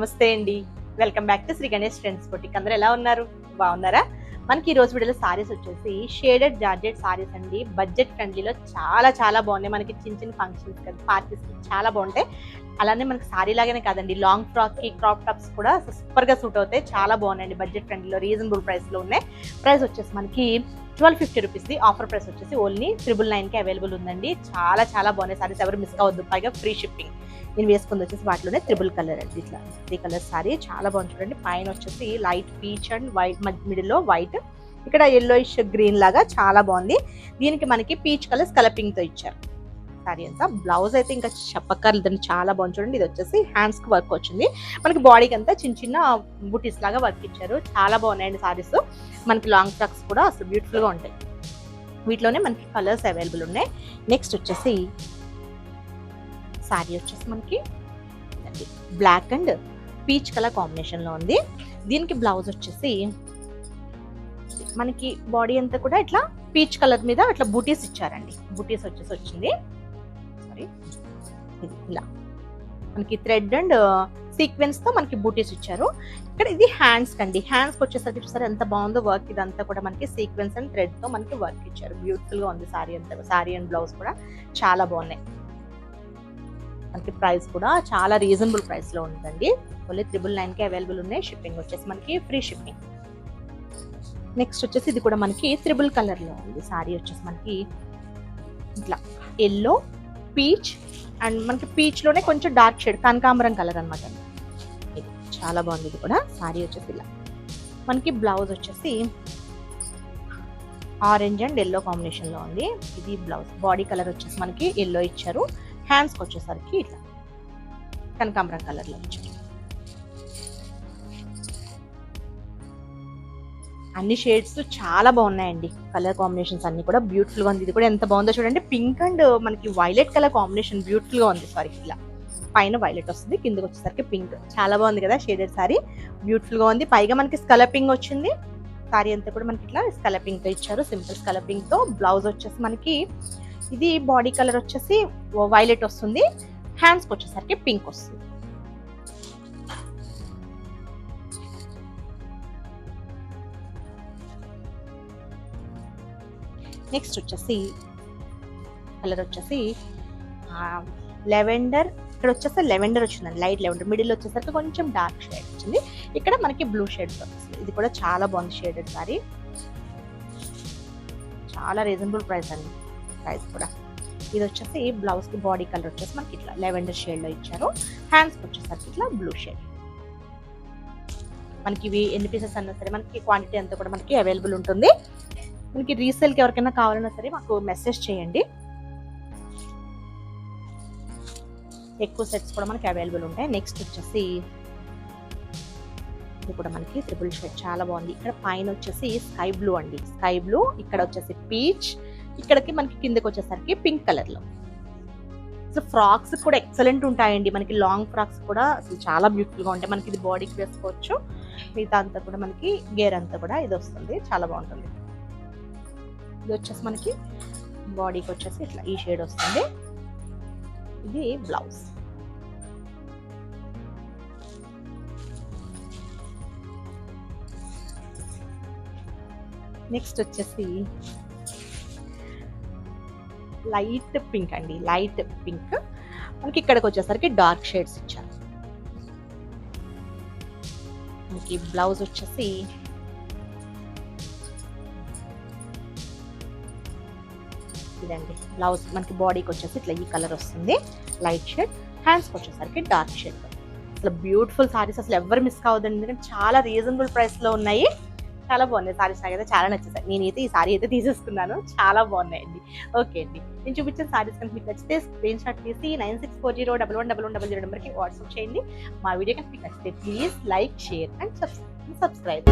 నమస్తే అండి, welcome back to Shri Ganesh trends boutique. అందరూ ఎలా ఉన్నారు? బాగున్నారా? మనకి ఈ రోజు వీడియోలో సారీస్ వచ్చేసి షేడెడ్ జార్జెట్ సారీస్ అండి. బడ్జెట్ ఫ్రెండ్లీలో చాలా బాగున్నాయి. మనకి చిన్న ఫంక్షన్స్ కదా, పార్టీస్ చాలా బాగుంటాయి. అలానే మనకి సారీ లాగానే కాదండి, లాంగ్ ఫ్రాక్ కి క్రాప్ టాప్స్ కూడా సూపర్ గా సూట్ అవుతాయి. చాలా బాగున్నాయండి. బడ్జెట్ ఫ్రెండ్లీలో రీజనబుల్ ప్రైస్ లో ఉన్నాయి. ప్రైస్ వచ్చేసి మనకి 1250 రూపీస్. ఆఫర్ ప్రైస్ వచ్చేసి ఓన్లీ 999 కి అవైలబుల్ ఉందండి. చాలా బాగున్నాయి సారీస్, ఎవరు మిస్ కావద్దు. పైగా ఫ్రీ షిప్పింగ్. నేను వేసుకుంది వచ్చేసి వాటిలోనే త్రిబుల్ కలర్ అండి. ఇట్లా 3 కలర్ సారీ చాలా బాగుంది చూడండి. పైన వచ్చేసి light peach and white, middle లో వైట్, ఇక్కడ ఎల్లోయిష్ గ్రీన్ లాగా చాలా బాగుంది. దీనికి మనకి పీచ్ కలర్ స్కలపింగ్ తో ఇచ్చారు సారీ అంతా. బ్లౌజ్ అయితే ఇంకా చెప్పక్కర్లేదండి, చాలా బాగుంది చూడండి. ఇది వచ్చేసి హ్యాండ్స్ కి వర్క్ వచ్చింది. మనకి బాడీకి అంతా చిన్న బుటీస్ లాగా వర్క్ ఇచ్చారు. చాలా బాగున్నాయండి సారీస్. మనకి లాంగ్ ఫ్రాక్స్ కూడా అసలు బ్యూటిఫుల్ గా ఉంటాయి. వీటిలోనే మనకి కలర్స్ అవైలబుల్ ఉన్నాయి. నెక్స్ట్ వచ్చేసి సారీ వచ్చేసి మనకి black and peach colour combination లో ఉంది. దీనికి బ్లౌజ్ వచ్చేసి మనకి బాడీ అంతా కూడా ఇట్లా పీచ్ కలర్ మీద ఇట్లా బూటీస్ ఇచ్చారండి. బూటీస్ వచ్చేసి వచ్చింది సారీ, ఇలా మనకి థ్రెడ్ అండ్ సీక్వెన్స్ తో మనకి బూటీస్ ఇచ్చారు. ఇక్కడ ఇది హ్యాండ్స్ కండి. హ్యాండ్స్ కి వచ్చేసరికి చూసారు ఎంత బాగుందో వర్క్. ఇదంతా కూడా మనకి సీక్వెన్స్ అండ్ థ్రెడ్ తో మనకి వర్క్ ఇచ్చారు. బ్యూటిఫుల్ గా ఉంది సారీ అంతా. సారీ అండ్ బ్లౌజ్ కూడా చాలా బాగున్నాయి. మనకి ప్రైస్ కూడా చాలా రీజనబుల్ ప్రైస్ లో ఉందండి. ఓన్లీ 999 కి అవైలబుల్ ఉన్నాయి. షిప్పింగ్ వచ్చేసి మనకి ఫ్రీ షిప్పింగ్. నెక్స్ట్ వచ్చేసి ఇది కూడా మనకి త్రిబుల్ కలర్ లో ఉంది. సారీ వచ్చేసి మనకి ఇట్లా ఎల్లో, పీచ్ అండ్ మనకి పీచ్ లోనే కొంచెం డార్క్ షేడ్ కనకాంబరం కలర్ అనమాట. ఇది చాలా బాగుంది. ఇది కూడా సారీ వచ్చేసి ఇలా. మనకి బ్లౌజ్ వచ్చేసి ఆరెంజ్ అండ్ ఎల్లో కాంబినేషన్ లో ఉంది. ఇది బ్లౌజ్. బాడీ కలర్ వచ్చేసి మనకి ఎల్లో ఇచ్చారు. హ్యాండ్స్ కి వచ్చేసరికి ఇట్లా కనకాంబరం కలర్ లో ఇచ్చారు. అన్ని షేడ్స్ చాలా బాగున్నాయండి. కలర్ కాంబినేషన్స్ అన్ని కూడా బ్యూటిఫుల్ గా ఉంది. ఇది కూడా ఎంత బాగుందో చూడండి. పింక్ అండ్ మనకి వైలెట్ కలర్ కాంబినేషన్ బ్యూటిఫుల్ గా ఉంది. సారీ ఇలా పైన వైలెట్ వస్తుంది, కిందకి వచ్చేసరికి పింక్. చాలా బాగుంది కదా షేడెడ్ సారీ, బ్యూటిఫుల్ గా ఉంది. పైగా మనకి స్కలపింగ్ వచ్చింది. సారీ అంతా కూడా మనకి ఇట్లా స్కలపింగ్ తో ఇచ్చారు, సింపుల్ స్కలపింగ్ తో. బ్లౌజ్ వచ్చేసి మనకి ఇది బాడీ కలర్ వచ్చేసి వైలెట్ వస్తుంది. హ్యాండ్స్ కి వచ్చేసరికి పింక్ వస్తుంది. నెక్స్ట్ వచ్చేసి కలర్ వచ్చేసి లెవెండర్. ఇక్కడ వచ్చేసి లెవెండర్ వచ్చిందండి, లైట్ లెవెండర్. మిడిల్ వచ్చేసరికి కొంచెం డార్క్ షేడ్ వచ్చింది. ఇక్కడ మనకి బ్లూ షేడ్ వస్తుంది. ఇది కూడా చాలా బాగుంది షేడెడ్ సారీ. చాలా రీజనబుల్ ప్రైస్ అండి. ప్రైస్ కూడా ఇది వచ్చేసి బ్లౌజ్ కి బాడీ కలర్ వచ్చేసి మనకి ఇట్లా లెవెండర్ షేడ్ లో ఇచ్చారు. హ్యాండ్స్ కి వచ్చేసరికి ఇట్లా బ్లూ షేడ్. మనకి ఇవి ఎన్ని పీసెస్ అన్నా సరే మనకి క్వాంటిటీ అంతా కూడా మనకి అవైలబుల్ ఉంటుంది. మనకి రీసేల్ కి ఎవరికైనా కావాలన్నా సరే మాకు మెసేజ్ చేయండి. ఎక్కువ సెట్స్ కూడా మనకి అవైలబుల్ ఉంటాయి. నెక్స్ట్ వచ్చేసి ఇది కూడా మనకి ట్రిపుల్ షేడ్ చాలా బాగుంది. ఇక్కడ పైన వచ్చేసి స్కై బ్లూ అండి, స్కై బ్లూ. ఇక్కడ వచ్చేసి పీచ్, ఇక్కడికి మనకి కిందకి వచ్చేసరికి పింక్ కలర్ లో. సో ఫ్రాక్స్ కూడా ఎక్సలెంట్ ఉంటాయండి. మనకి లాంగ్ ఫ్రాక్స్ కూడా అసలు చాలా బ్యూటిఫుల్ గా ఉంటాయి. మనకి ఇది బాడీకి వేసుకోవచ్చు. మిగతా అంతా కూడా మనకి గేర్ అంతా కూడా ఇది వస్తుంది, చాలా బాగుంటుంది. ఇది వచ్చేసి మనకి బాడీకి వచ్చేసి ఇట్లా ఈ షేడ్ వస్తుంది. ఇది బ్లౌజ్. నెక్స్ట్ వచ్చేసి లైట్ పింక్ అండి, లైట్ పింక్. మనకి ఇక్కడికి వచ్చేసరికి డార్క్ షేడ్స్ ఇచ్చారు. మనకి బ్లౌజ్ వచ్చేసి ఇదండి బ్లౌజ్. మనకి బాడీకి వచ్చేసి ఇట్లా ఈ కలర్ వస్తుంది, లైట్ షేడ్. హ్యాండ్స్కి వచ్చేసరికి డార్క్ షేడ్. అసలు బ్యూటిఫుల్ సారీస్, అసలు ఎవరు మిస్ కావద్దండి. ఎందుకంటే చాలా రీజనబుల్ ప్రైస్ లో ఉన్నాయి. చాలా బాగున్నాయి సారీస్. నాకైతే చాలా నచ్చేసాయి. నేనైతే ఈ సారీ అయితే తీసేసుకున్నాను. చాలా బాగున్నాయండి. ఓకే అండి, నేను చూపించిన సారీస్ కనుక మీకు నచ్చితే స్క్రీన్ షాట్ తీసి 9640111100 నెంబర్కి వాట్సాప్ చేయండి. మా వీడియో కనుక మీకు నచ్చితే please like, share and subscribe.